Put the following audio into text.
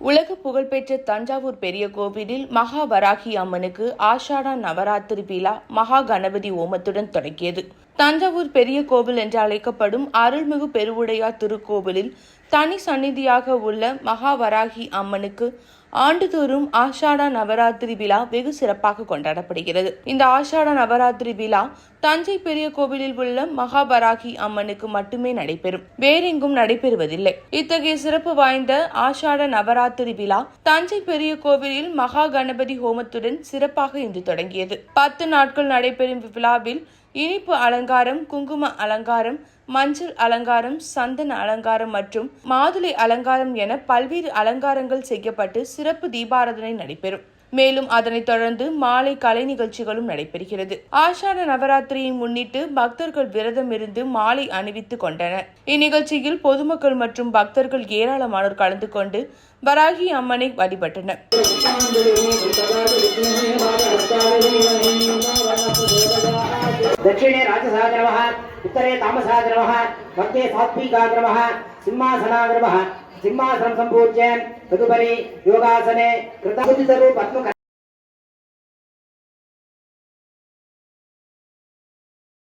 உலக புகழ்பெற்ற தஞ்சாவூர் பெரிய கோவிலில் மகாவராகி அம்மனுக்கு ஆஷாட நவராத்திரி விழா மகா கணபதி ஹோமத்துடன் தொடங்கியது. தஞ்சாவூர் பெரிய கோவில் என்று அழைக்கப்படும் அருள்மிகு பெருவுடையார் திருக்கோவிலில் தனி சந்நிதியாக உள்ள மகாவராகி அம்மனுக்கு ஆண்டுதோறும் ஆஷாட நவராத்திரி விழா வெகு சிறப்பாக கொண்டாடப்படுகிறது. இந்த ஆஷாட நவராத்திரி விழா தஞ்சை பெரிய கோவிலில் உள்ள மகாவராகி அம்மனுக்கு மட்டுமே நடைபெறும், வேறெங்கும் நடைபெறுவதில்லை. இத்தகைய சிறப்பு வாய்ந்த ஆஷாட நவராத்திரி விழா தஞ்சை பெரிய கோவிலில் மகா கணபதி ஹோமத்துடன் சிறப்பாக இன்று தொடங்கியது. 10 நாட்கள் நடைபெறும் விழாவில் இனிப்பு அலங்காரம், குங்கும அலங்காரம், மஞ்சள் அலங்காரம், சந்தன அலங்காரம் மற்றும் மாதுளை அலங்காரம் என பல்வேறு அலங்காரங்கள் செய்யப்பட்டு சிறப்பு தீபாராதனை நடைபெறும். மேலும் அதனைத் தொடர்ந்து மாலை கலை நிகழ்ச்சிகளும் நடைபெறுகிறது. ஆஷாட நவராத்திரியை முன்னிட்டு பக்தர்கள் விரதம் இருந்து மாலை அணிவித்துக் கொண்டனர். இந்நிகழ்ச்சியில் பொதுமக்கள் மற்றும் பக்தர்கள் ஏராளமானோர் கலந்து கொண்டு வராகி அம்மனை வழிபட்டனர். दक्षिणे राजसाग्रमः, उत्तरे तामसाग्रमः, मध्ये सात्विकाग्रमः, सिंहासनाग्रमः, सिंहासनं सम्पूज्य तदुपरि योगासने कृतमुदितरूपत्मक